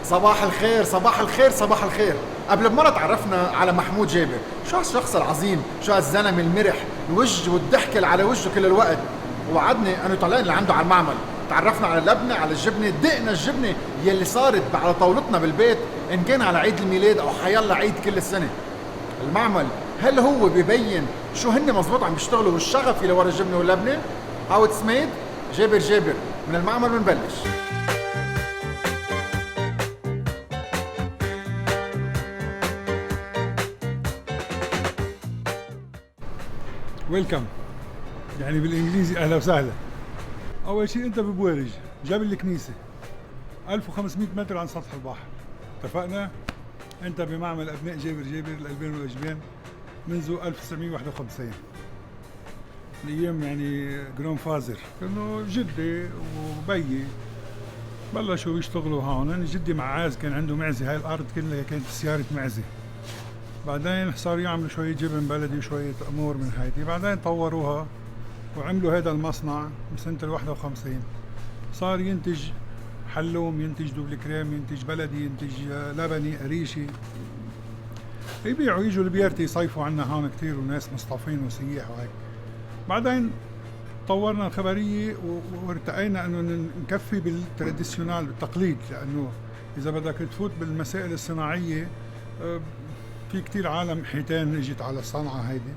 صباح الخير صباح الخير صباح الخير. قبل بمرة تعرفنا على محمود جابر، شو هالشخص العظيم، شو هالزلمة المرح، الوجه والضحك اللي على وجهه كل الوقت. وعدني انه طلعنا اللي عنده على المعمل، تعرفنا على اللبنة، على الجبنة، دقنا الجبنة يلي صارت على طاولتنا بالبيت، ان كان على عيد الميلاد او حيالله عيد كل السنة. المعمل هل هو ببين شو هن مزبوط عم بيشتغلوا والشغف اللي ورا الجبنة واللبنة؟ هاو اتس ميد. جابر من المعمل بنبلش. ويلكم، يعني بالانجليزي اهلا وسهلا. اول شيء انت ببويرج جبل الكنيسه 1500 متر عن سطح البحر، اتفقنا؟ انت بمعمل ابناء جابر الالبان والاجبان منذ 1951، من ايام يعني جرون فازر، انه جدي وبيي بلشوا يشتغلوا هون. جدي معاز كان عنده معزه، هاي الارض كلها كانت سياره معزه، بعدين صاروا يعملوا شوية جبن بلدي وشوية أمور من هايدي، بعدين طوروها وعملوا هذا المصنع بسنة 51. صار ينتج حلوم، ينتج دوبل كريم، ينتج بلدي، ينتج لبني قريشي، يبيعوا، يجوا البيارتي يصيفوا عنا هون كتير وناس مصطفين وسياح وهيك. بعدين طورنا الخبرية وارتقينا انه نكفي بالتراديسيونال، بالتقليد، لانه اذا بدك تفوت بالمسائل الصناعية في كتير عالم حيتان اجت على الصنعة هيدي،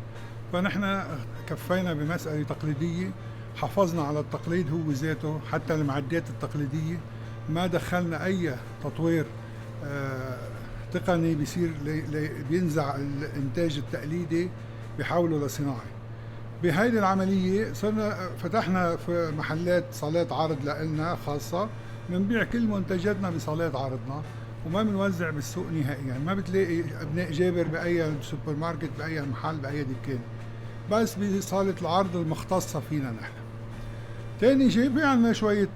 فنحن كفينا بمسألة تقليدية، حافظنا على التقليد هو ذاته، حتى المعدات التقليدية ما دخلنا أي تطوير تقني بيصير بينزع الإنتاج التقليدي بيحوله لصناعي. بهيدي العملية صرنا فتحنا في محلات صالات عرض لنا خاصة، بنبيع كل منتجاتنا بصالات عرضنا وما بنوزع بالسوق نهائيا. ما بتلاقي ابناء جابر باي سوبر ماركت، باي محل، باي دكان، بس بصالة العرض المختصة فينا نحن. تاني شيء في عنا شوية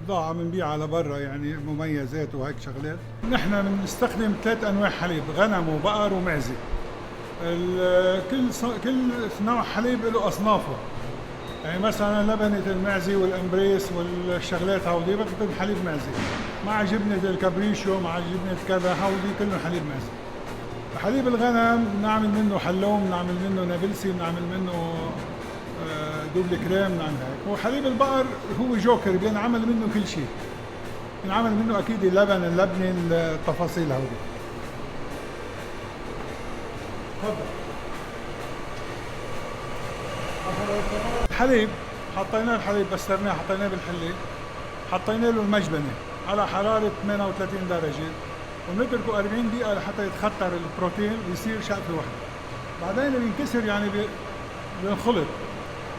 بضاعة بنبيع على برا، يعني مميزات وهيك شغلات. نحن بنستخدم 3 انواع حليب، غنم وبقر ومعزة. كل نوع حليب له اصنافه، يعني مثلا لبنة المعزة والامبريس والشغلات هودي بكتب حليب معزة، مع جبنة الكابريشو، مع جبنة كذا، هودي كله حليب معزة. حليب الغنم بنعمل منه حلوم، بنعمل منه نابلسي، بنعمل منه دوبل كريم، بنعمل هيك. وحليب البقر هو جوكر، بينعمل منه كل شيء، بينعمل منه اكيد اللبن، اللبنة، التفاصيل هودي. تفضل. الحليب حطيناه، الحليب بسترناه، حطيناه بالحلة، حطينا له المجبنة على حرارة 38 درجة، ونتركه 40 دقيقة لحتى يتخطر البروتين ويصير شقفة واحدة. بعدين بينكسر، يعني بينخلط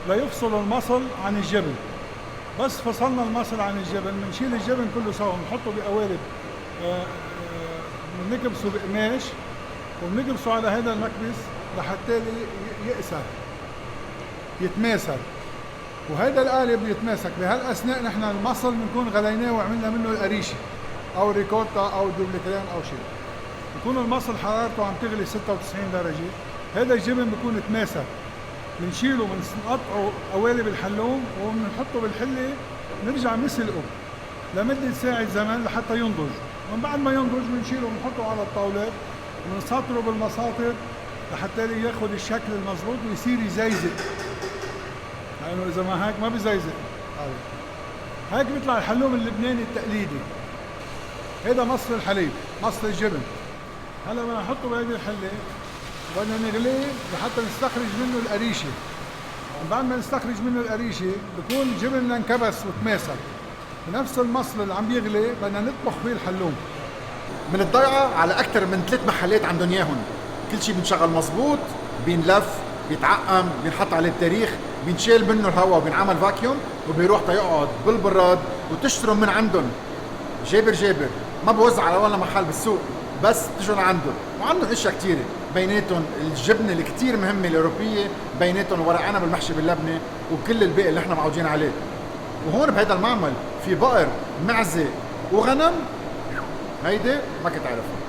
ليفصل المصل عن الجبن. بس فصلنا المصل عن الجبن، بنشيل الجبن كله سوا، بنحطه بقوالب، بنكبسه بقماش وبنكبسه على هذا المكبس لحتى يقسر، يتماسك، وهذا القالب يتماسك. بهالاثناء نحن المصل بنكون غليناه وعملنا منه القريشه او ريكوتا او دوبل كريم او شيء، بكون المصل حرارته عم تغلي 96 درجه. هذا الجبن بكون تماسك، بنشيله، بنقطعه قوالب الحلوم وبنحطه بالحله، نرجع نسلقه لمده ساعه زمن لحتى ينضج. ومن بعد ما ينضج بنشيله وبنحطه على الطاولات وبنسطره بالمساطر لحتى ياخذ الشكل المضبوط ويصير يزيزق، لانه اذا ما هيك ما بيزيزق. هيك بيطلع الحلوم اللبناني التقليدي. هذا مصل الحليب، مصل الجبن. هلا بدنا نحطه بهذه الحله وبدنا نغليه لحتى نستخرج منه القريشه. بعد ما نستخرج منه القريشه بكون جبننا انكبس وتماسك. بنفس المصل اللي عم بيغلي بدنا نطبخ فيه الحلوم. من الضيعة على أكثر من 3 محلات عندهم إياهم، كل شيء بنشغل مزبوط، بينلف، بيتعقم، بينحط عليه التاريخ، بينشيل منه الهواء وبينعمل فاكيوم وبيروح تيقعد بالبراد وتشتروا من عندهم. جابر ما بوزع على ولا محل بالسوق، بس تجوا لعندهم، وعندهم اشياء كثيره، بيناتهم الجبنه الكثير مهمه الاوروبيه، بيناتهم ورق عنب المحشي باللبنه وكل الباقي اللي احنا معودين عليه. وهون بهيدا المعمل في بقر، معزه وغنم، هيدي ما كنت عارفها.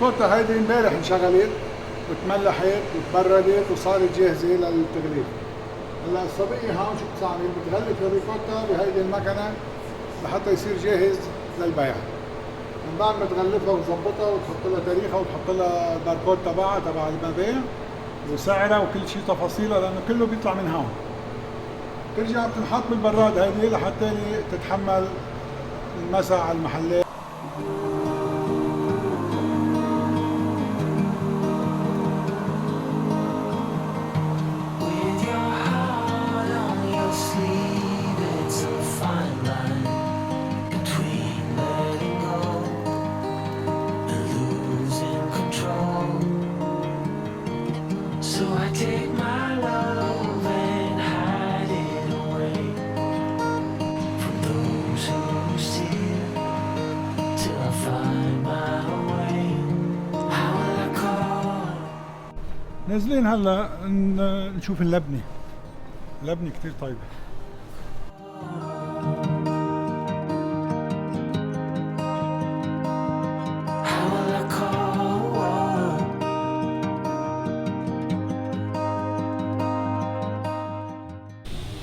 الريكوتا هيدي امبارح انشغلت وتملحت وتبردت وصارت جاهزه للتغليف. هلا الصبيه هون شو بتعمل؟ بتغلف الريكوتا بهيدي المكنه لحتى يصير جاهز للبيع. من بعد ما تغلفها وتظبطها وتحط لها تاريخها وتحط لها الباركود تبعها تبع المبيع وسعرها وكل شيء تفاصيلها لانه كله بيطلع من هون. ترجع بتنحط بالبراد هيدي لحتى تتحمل المسا على المحلات. نازلين هلا نشوف اللبنه. اللبنه كتير طيبه.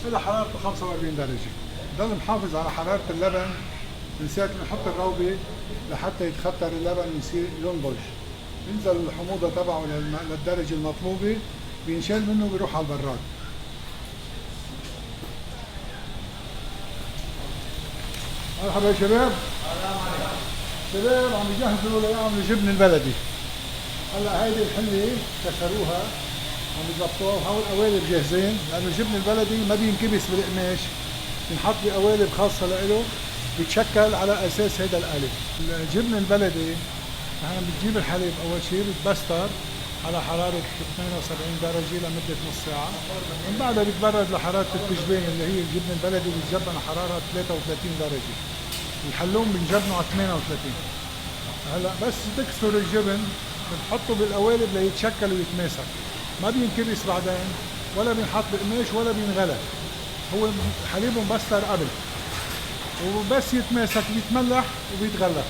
هلا حرارته 45 درجه. ضل محافظ على حراره اللبن من ساعه ما نحط الروبه لحتى يتختر اللبن ويصير ينضج. ينزل الحموضه تبعه للدرجه المطلوبه، بينشال منه وبيروح على البراد. مرحبا يا شباب. شباب عم يجهزوا ليعملوا جبن البلدي. هلا هيدي الحله كسروها عم يظبطوها وهول القوالب جاهزين لانه الجبن البلدي ما بينكبس بالقماش، بينحط بقوالب خاصه له بيتشكل على اساس هذا القالب. الجبن البلدي نحن بتجيب الحليب اول شيء بتبستر على حراره 72 درجه لمده نص ساعه، من بعدها بيتبرد لحراره التجبين اللي هي الجبن البلدي بيتجبن على حراره 33 درجه. الحلوم بنجبنه على 38. هلا بس تكسر الجبن بنحطه بالقوالب ليتشكل ويتماسك، ما بينكبس بعدين ولا بينحط بقماش ولا بينغلى، هو حليبه مبستر قبل وبس يتماسك بيتملح وبيتغلف.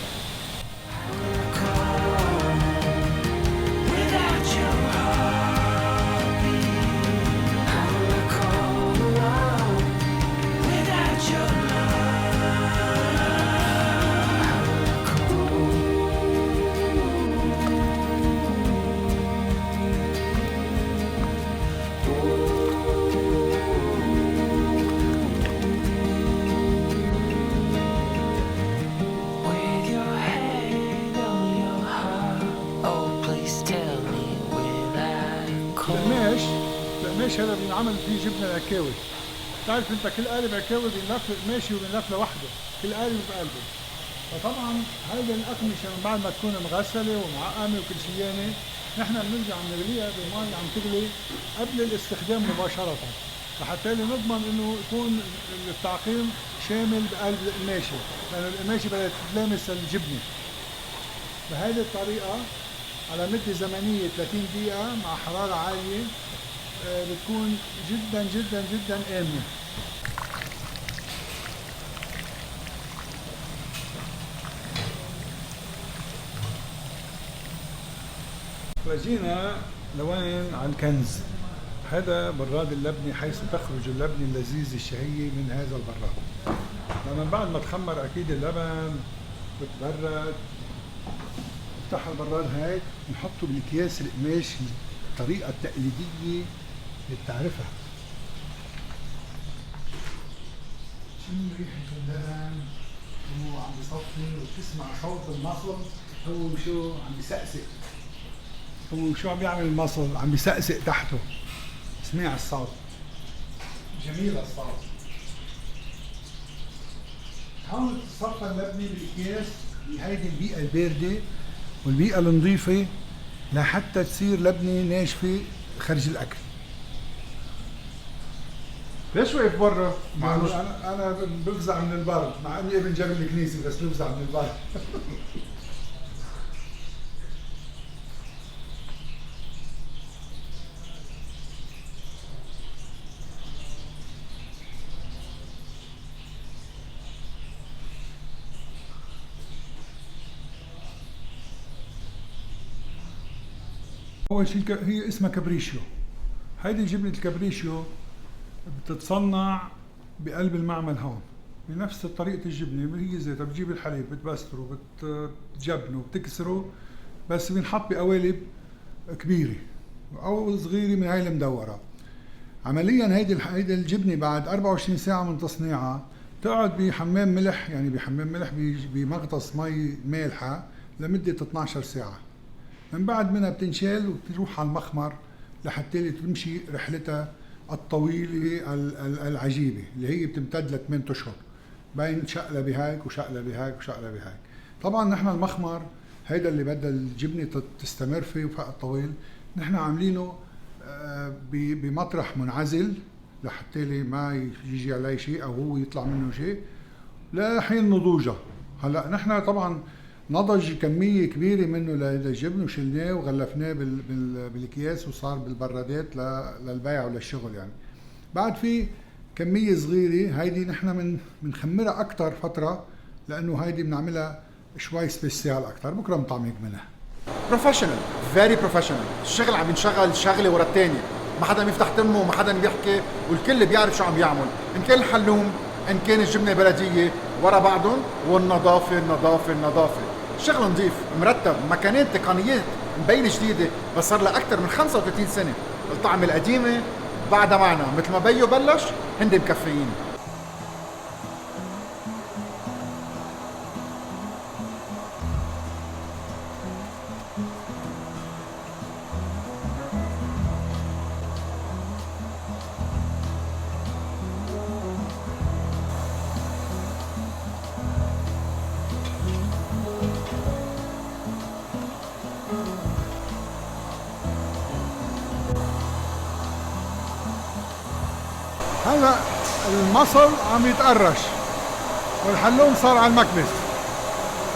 القماش هذا بينعمل فيه جبنه العكاوي. بتعرف انت كل قالب عكاوي بينلف قماشي وبينلف لوحده، كل قالب بقلبه. فطبعا هيدي الأقمشة من بعد ما تكون مغسله ومعقمه وكل شيانه نحن بنرجع بنغليها بمي عم تغلي قبل الاستخدام مباشره، لحتى نضمن انه يكون التعقيم شامل بقلب القماشه، لانه القماشه بدها تتلامس الجبنه. بهذه الطريقه على مده زمنيه 30 دقيقه مع حراره عاليه بتكون جدا جدا جدا آمنة. وجينا لوين؟ على الكنز. هذا براد اللبنة، حيث تخرج اللبنة اللذيذة الشهية من هذا البراد. لما بعد ما تخمر أكيد اللبن وتبرد نفتح البراد هيك نحطه بالأكياس القماش الطريقة التقليدية اللي بتعرفها. شم ريحة اللبن وهو عم بيصفي وبتسمع صوت المصل، هو شو عم بيسقسق، هو شو عم بيعمل المصل؟ عم بيسقسق تحته. اسمع الصوت، جميل الصوت. هون تصفى اللبنة بالأكياس بهيدي البيئة الباردة والبيئة النظيفة لحتى تصير لبنة ناشفة خارج الأكل. ليش واقف برا؟ أنا بفزع من البرد، مع إني ابن جبل الكنيسة بس بفزع من البرد. اول شيء هي اسمها كابريشيو. هيدي جبنه الكابريشيو بتتصنع بقلب المعمل هون بنفس طريقه الجبنه اللي هي زيتها. بتجيب الحليب بتبستره بتجبنه بتكسره، بس بينحط بقوالب كبيره او صغيره من هاي المدوره. عمليا هيدي الجبنه بعد 24 ساعه من تصنيعها تقعد بحمام ملح، يعني بحمام ملح بمغطس مي مالحه لمده 12 ساعه. من بعد منها بتنشال وبتروح على المخمر لحتى تمشي رحلتها الطويله العجيبه اللي هي بتمتد ل 8 اشهر بين شقله بهيك وشقله بهيك وشقله بهيك. طبعا نحن المخمر هيدا اللي بدها الجبنه تستمر فيه وقت طويل، نحن عاملينه بمطرح منعزل لحتى ما يجي عليه شيء او هو يطلع منه شيء لحين نضوجها. هلا نحن طبعا نضج كميه كبيره منه للجبن وشلناه وغلفناه بالاكياس وصار بالبرادات للبيع وللشغل. يعني بعد في كميه صغيره هيدي نحن بنخمرها اكثر فتره، لانه هيدي بنعملها شوي سبيسيال اكثر، بكره بنطعمك منها. بروفيشنال، فيري بروفيشنال. الشغل عم ينشغل شغله ورا الثانيه، ما حدا بيفتح تمه وما حدا بيحكي، والكل بيعرف شو عم يعمل، ان كان الحلوم ان كان الجبنه بلديه ورا بعضهم، والنظافه النظافه النظافه. شغل نظيف مرتب، مكانات تقنيات مبينه جديده، بس صار لها اكثر من 35 سنه. الطعمه القديمه بعدها معنا، مثل ما بيو بلش هندي مكفيين. هلا المصل عم يتقرش والحلوم صار على المكبس،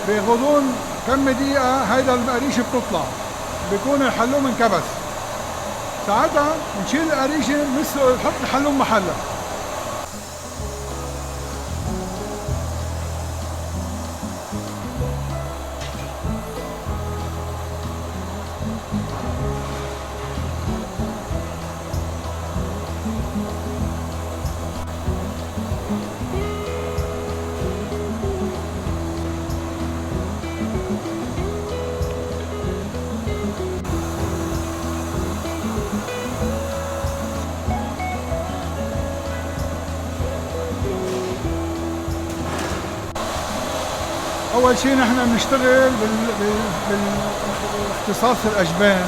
بياخذون كم دقيقة هيدا القريشة بتطلع، بيكون الحلوم انكبس. ساعتها نشيل القريشة نحط الحلوم محلها. أول شيء نحن بنشتغل باختصاص الأجبان،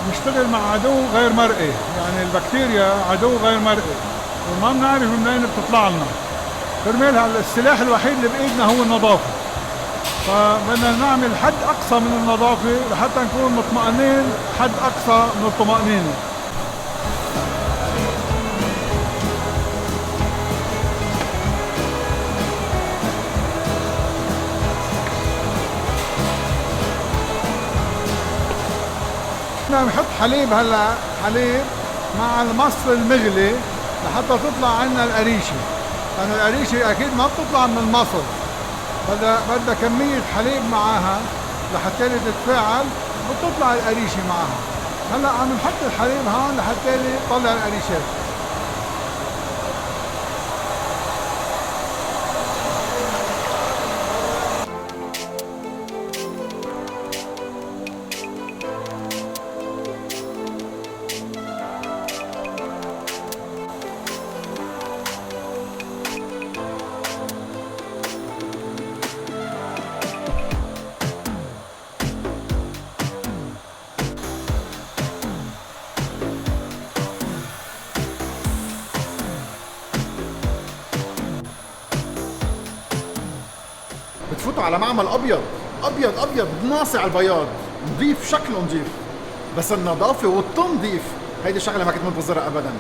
بنشتغل مع عدو غير مرئي، يعني البكتيريا عدو غير مرئي وما بنعرف منين بتطلع لنا. كرمال السلاح الوحيد اللي بإيدنا هو النظافة، فبدنا نعمل حد أقصى من النظافة لحتى نكون مطمئنين حد أقصى من الطمأنينة. احنا بنحط حليب، هلا حليب مع المصل المغلي لحتى تطلع عنا القريشه، لأن القريشه اكيد ما بتطلع من المصل، بدها كميه حليب معاها لحتى تتفاعل وتطلع القريشه معاها. هلا عم نحط الحليب هون لحتى يطلع القريشات. بتفوتوا على معمل ابيض ابيض ابيض ناصع البياض، نظيف، شكله نظيف، بس النظافه والتنظيف هيدي شغله ما كنت منتظرها ابدا.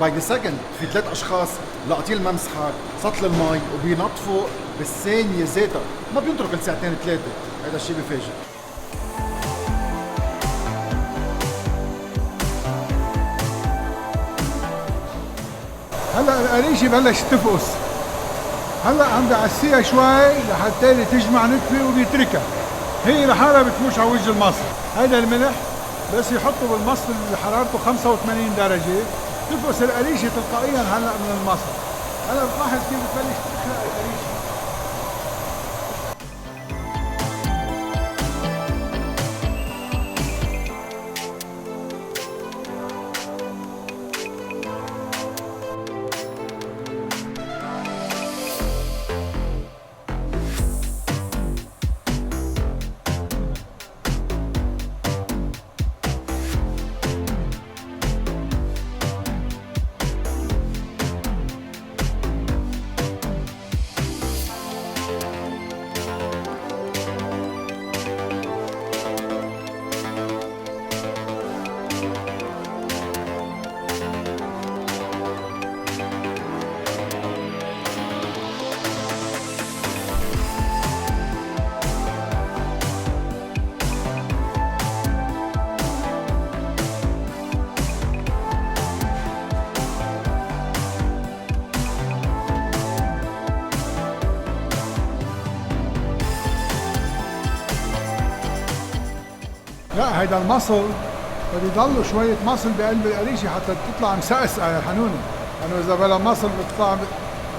باي ذا سكند في 3 اشخاص لاقطين الممسحه سطل المي وبينظفوا بالثانيه ذاتها، ما بينطروا كل ساعتين 3. هذا الشيء بفاجئ. هلا القريشه بلش تفقس، هلا عم بعسيها شوي لحتى تجمع نتفه وبيتركها، هي لحالها بتمش على وجه المصل. هيدا الملح بس يحطوا بالمصل اللي حرارته 85 درجة، تفقس القريشة تلقائيا هلا من المصل. هلا بتلاحظ كيف بتبلش تخلق القريشة. لا هيدا المصل بده يضلوا شوية مصل بقلب القريشة حتى تطلع مسقسقة يا حنوني، لأنه إذا بلا مصل بتطلع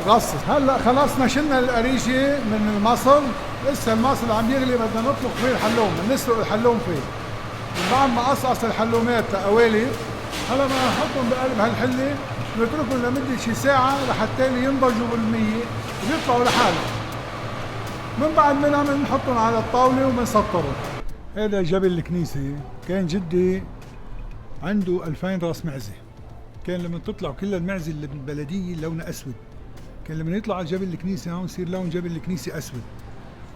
بغصص. هلا خلصنا شلنا القريشة من المصل، لسه المصل عم يغلي بدنا نطلق فيه الحلوم، بنسلق الحلوم فيه. من بعد ما قصقص الحلومات لقوالب، هلا بدنا نحطهم بقلب هالحلة ونتركهم لمدة شي ساعة لحتى ينضجوا بالمية ويطلعوا لحالهم. من بعد منها بنحطهم على الطاولة وبنسطرهم. هذا جبل الكنيسة، كان جدي عنده 2000 راس معزة. كان لما تطلع كل المعزة اللي بالبلدية لونها أسود، كان لما يطلع على جبل الكنيسة هون يصير لون جبل الكنيسة أسود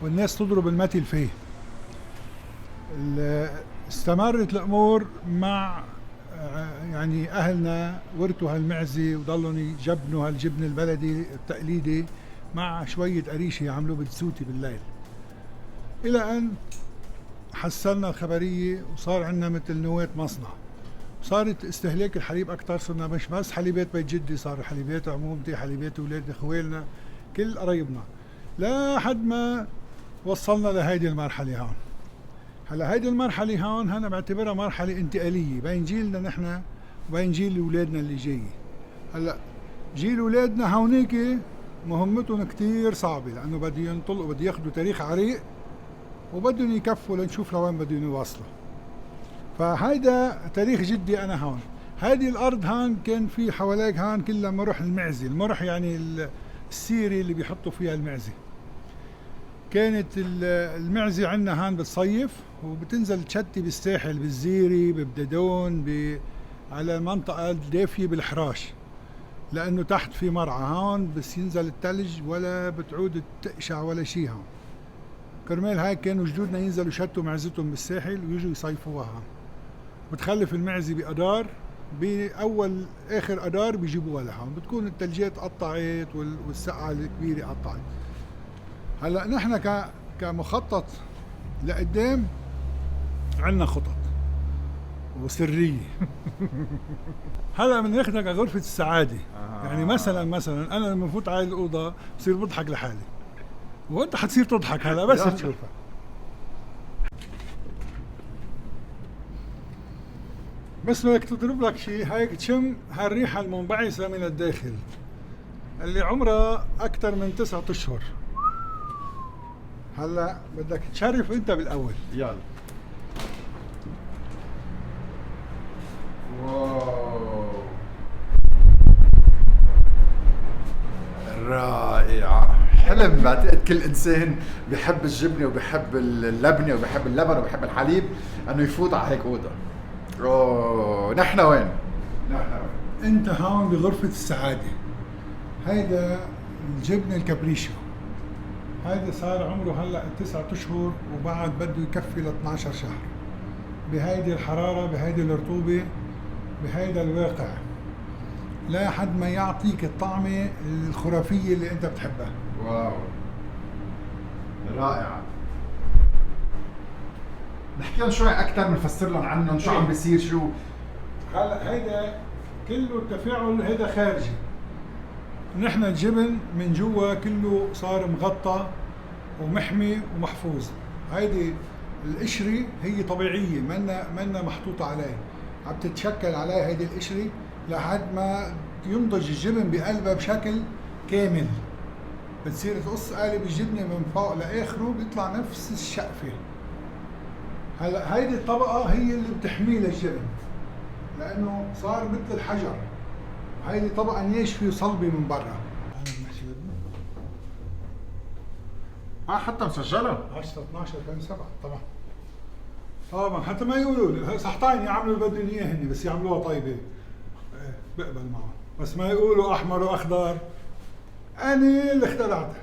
والناس تضرب المتل فيه. استمرت الأمور مع يعني أهلنا ورثوا هالمعزة وضلوا يجبنوا هالجبن البلدي التقليدي مع شوية قريشة يعملوه بالسوتي بالليل، إلى أن حصلنا الخبرية وصار عندنا مثل نواة مصنع. صارت استهلاك الحليب أكثر، صرنا مش بس حليبات بيت جدي، صار حليبات عمومتي، حليبات أولاد خوالنا، كل قرايبنا، لحد ما وصلنا لهيدي المرحلة هون. هلا هيدي المرحلة هون أنا بعتبرها مرحلة انتقالية بين جيلنا نحن وبين جيل أولادنا اللي جاي. هلا جيل أولادنا هونيك مهمتهم كتير صعبة، لأنه بده ينطلقوا، بده ياخذوا تاريخ عريق وبدهم يكفوا لنشوف لوين بدهم يوصلوا. فهيدا تاريخ جدي أنا هون. هذه الأرض هون كان في حواليك هون كلها مرح المعزة، المرح يعني السيرة اللي بيحطوا فيها المعزة. كانت المعزة عندنا هون بتصيف وبتنزل تشتي بالساحل، بالزيري، ببددون، على المنطقة الدافية بالحراش، لأنه تحت في مرعى هون بس ينزل الثلج ولا بتعود تقشع ولا شيء هون. كرمال هيك كانوا جدودنا ينزلوا يشتوا معزتهم بالساحل ويجوا يصيفوها هون. بتخلف المعزة بأدار، بأول آخر أدار بيجيبوها لهون، بتكون الثلجات قطعت والسقعة الكبيرة قطعت. هلا نحن كمخطط لقدام عندنا خطط وسرية. هلا بناخدك على غرفة السعادة. يعني مثلا أنا لما بفوت على الأوضة بصير بضحك لحالي، وانت حتصير تضحك هلا بس تشوفها. بس بدك تضرب لك شيء هيك تشم هالريحة المنبعثة من الداخل اللي عمرها أكثر من 9 أشهر. هلا بدك تشرف انت بالأول. يلا. واو رائعة، حلم. بعتقد كل إنسان بيحب الجبنة وبيحب اللبنة وبيحب اللبن وبيحب الحليب إنه يفوت على هيك أوضة. أوه، نحن وين؟ أنت هون بغرفة السعادة. هيدا الجبن الكابريشو، هيدا صار عمره هلا 9 أشهر وبعد بده يكفي ل 12 شهر بهيدي الحرارة، بهيدي الرطوبة، بهيدا الواقع، لا حد ما يعطيك الطعمة الخرافية اللي أنت بتحبها. واو رائعة. نحكي لهم شوي أكثر، بنفسر لهم عنهم شو عم بيصير. شو هلا هيدا كله التفاعل هيدا خارجي. نحن الجبن من جوا كله صار مغطى ومحمي ومحفوظ. هيدي القشرة هي طبيعية منا محطوطة عليه، عم تتشكل عليه هيدي القشرة لحد ما ينضج الجبن بقلبها بشكل كامل. بتصير تقص قالب الجبنة من فوق لآخره بيطلع نفس الشقفة. هلا هيدي الطبقة هي اللي بتحميه للجبن لأنه صار مثل الحجر، وهيدي طبقة ناشفة وصلبة من برا. حتى مسجلة 10/12/2007 طبعا حتى ما يقولوا لي صحتين يعملوا اللي بدهم اياه هن، بس يعملوها طيبة ايه بقبل معهم، بس ما يقولوا احمر واخضر. انا اللي اخترعتها.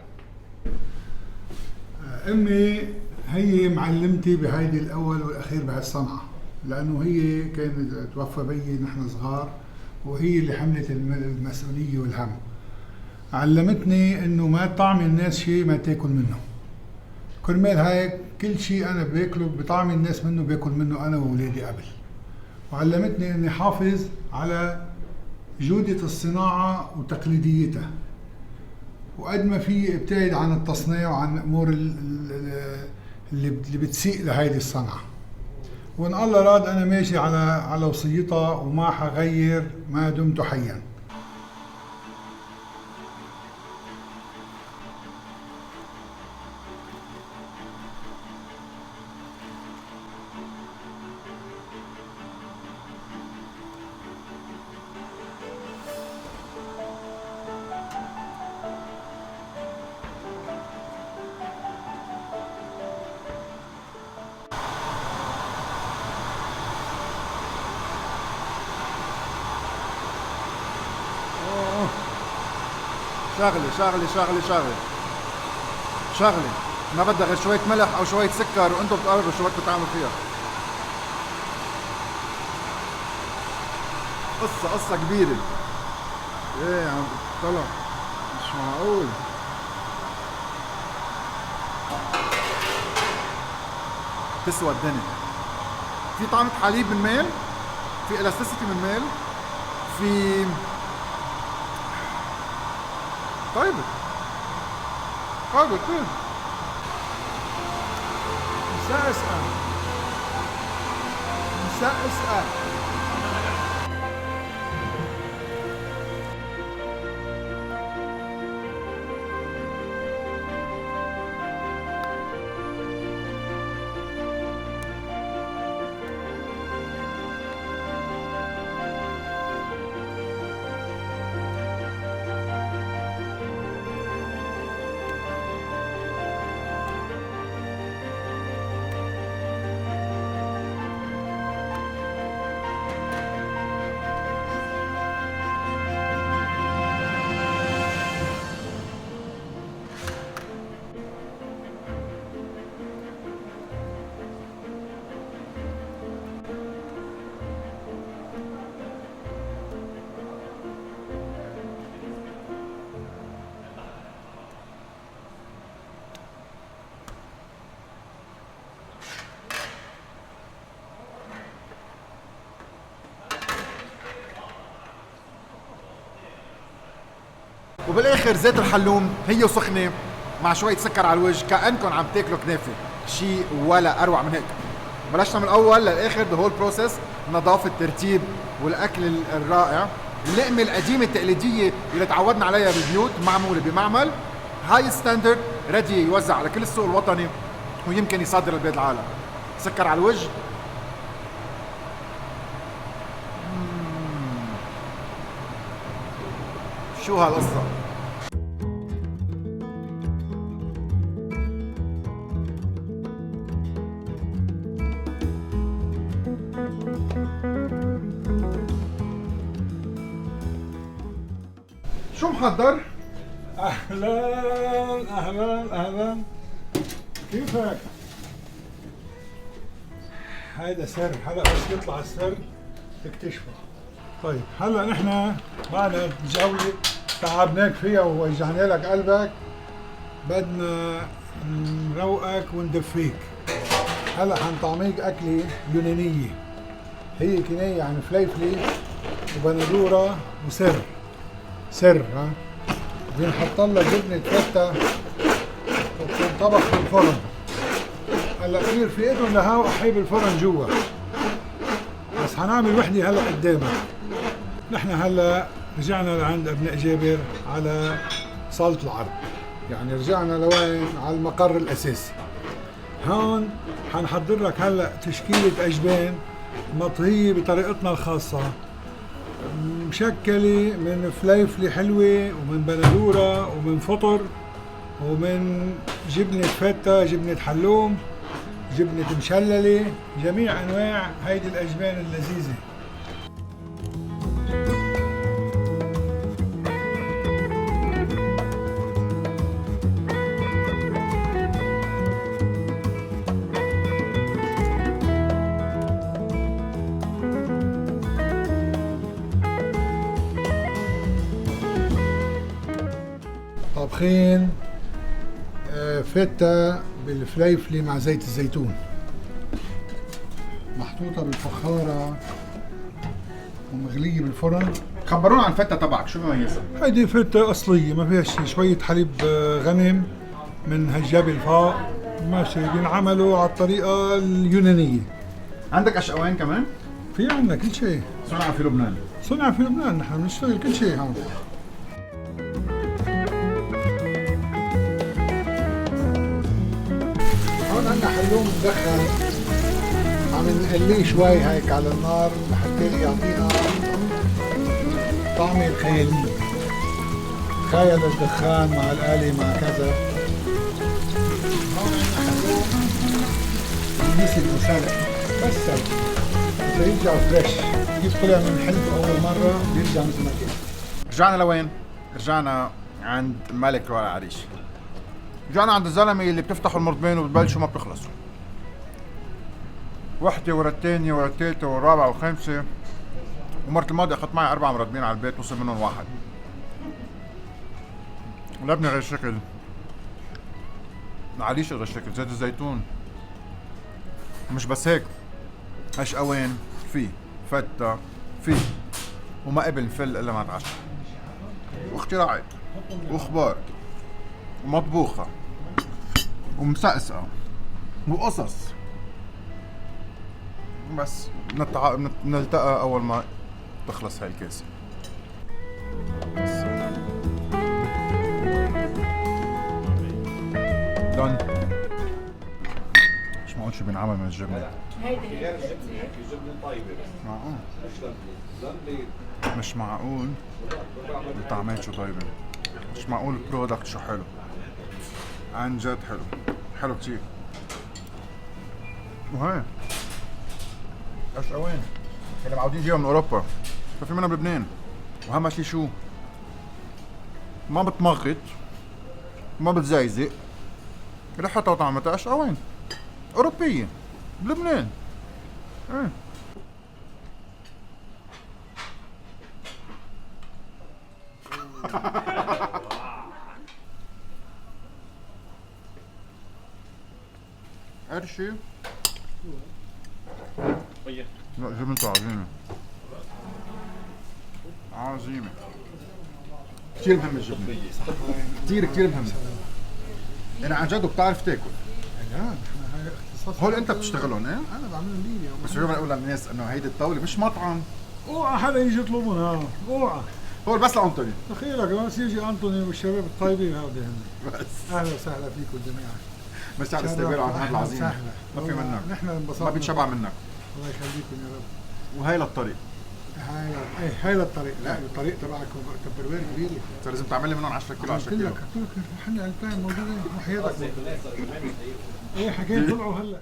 امي هي معلمتي بهيدي الاول والاخير بهالصنعة، لانه هي كانت توفى بيي نحن صغار، وهي اللي حملت المسؤولية والهم. علمتني انه ما تطعمي الناس شيء ما تاكل منه. كرمال هيك كل شيء انا باكله بطعمي الناس منه باكل منه انا واولادي قبل. وعلمتني اني حافظ على جودة الصناعة وتقليديتها، وقد ما في ابتعد عن التصنيع وعن الامور اللي بتسيء لهيدي الصنعة. وان الله راد انا ماشي على وصيتها وما حغير ما دمت حيا. شغلة ما بدها غير شوية ملح او شوية سكر، وانتم بتقرروا شو بدكم تعملوا فيها. قصة كبيرة. ايه عم طلع مش معقول. تسوى الدنيا. في طعمة حليب من ميل، في الاستيسيتي من ميل، في طيبة كتير. مسقسة. وبالاخر زيت الحلوم هي وسخنه مع شويه سكر على الوجه، كانكم عم تاكلوا كنافه، شيء ولا اروع من هيك. بلشنا من الاول للاخر ذا هول بروسيس، نظافه، الترتيب والاكل الرائع. اللقمه القديمه التقليديه اللي تعودنا عليها بالبيوت معموله بمعمل هاي ستاندرد، ريدي يوزع على كل السوق الوطني ويمكن يصدر لبلاد العالم. سكر على الوجه. شو هالقصة؟ شو محضر؟ اهلا كيفك؟ هيدا سر، هلا بس يطلع السر تكتشفه. طيب هلا نحن معنا جولة تعبناك فيها ووجعنا لك قلبك، بدنا نروقك وندفيك. هلا حنطعميك أكلة يونانية، هي كناية عن فليفلة وبندورة وسر. ها بنحط لها جبنة فتة وبتنطبخ بالفرن. هلا بصير في ايدهم لهوا حيب الفرن جوا، بس حنعمل وحده هلا قدامك. نحن هلا رجعنا لعند ابناء جابر على صالة العرض، يعني رجعنا لوين؟ على المقر الاساسي. هون حنحضر لك هلا تشكيلة اجبان مطهية بطريقتنا الخاصة، مشكلة من فليفلة حلوة ومن بندورة ومن فطر ومن جبنة فتة، جبنة حلوم، جبنة مشللة، جميع أنواع هيدي الأجبان اللذيذة. طابخين فتة بالفليفلة مع زيت الزيتون، محطوطة بالفخارة ومغلية بالفرن. خبرونا عن الفتة تبعك، شو بيميزها؟ هيدي فتة أصلية ما فيها شي، شوية حليب غنم من هالجبل فوق، ماشي بينعملوا على الطريقة اليونانية. عندك أشقوان كمان؟ في عنا كل شيء صنع في لبنان. صنع في لبنان، نحن بنشتغل كل شيء هون. هون عندنا حلوم مدخن عم نقليه شوي هيك على النار لحتى يعطينا طعمة خيالية. تخيل الدخان مع الآلة مع كذا. هون عندنا حلوم ينسي المسلق بس يرجع فريش، كيف طلع من حلبه أول مرة بيرجع مثل ما كان. رجعنا لوين؟ رجعنا عند ملك روح العريش. رجعنا عند الزلمه اللي بتفتحوا المرضبين وبتبلشوا ما بتخلصوا. وحده ورا الثانيه ورا الثالثه والرابعه والخامسه، ومرة الماضية اخذت معي 4 مرضبين على البيت، وصل منهم واحد. ولبني غير شكل، العريش غير شكل، زيت الزيتون. مش بس هيك، أشقوان فيه، فتة فيه، وما قبل نفل الا ما نتعشى. واختراعات واخبار ومطبوخة ومسقسة وقصص. بس نلتقى اول ما تخلص هاي الكاسة. دون مش معقول شو بينعمل من الجبنة. هيدي الجبنة طيبة. معقول مش معقول الطعمات شو طيبة، مش معقول البرودكت شو حلو، عن جد حلو، حلو كتير. وهي أشقوان اللي معودين يجيبها من أوروبا، ففي منها بلبنان. وأهم شي شو؟ ما بتمغط، ما بتزيزق، ريحتها وطعمتها أشقوان أوروبية بلبنان. ايه قرشة؟ لا جبنته عظيمة، عظيمة كتير مهمة الجبنة، كتير مهمة. يعني عن جد بتعرف تاكل. لا نحن هاي اختصاص. هول انت بتشتغلهم ايه؟ انا بعملهم ليلي. بس شو بقول للناس انه هيدي الطاولة مش مطعم. اوعى حدا يجي يطلبنا، اوعى. هول بس لأنطوني. دخيلك بس يجي انطوني والشباب الطيبين هودي هن. بس اهلا وسهلا فيكم جميعا. مش على الاستقبال على هذا العظيم. ما في منك. نحن انبسطنا. ما بنشبع منك. الله يخليكم يا رب. وهي للطريق. هاي للطريق، لا الطريق تبعكم تبروير كبيره. لازم تعمل لي منهم 10 كيلو 10 كيلو. قلت لك حنا علبان موجودين وحياتك. ايه حكيت طلعوا هلا.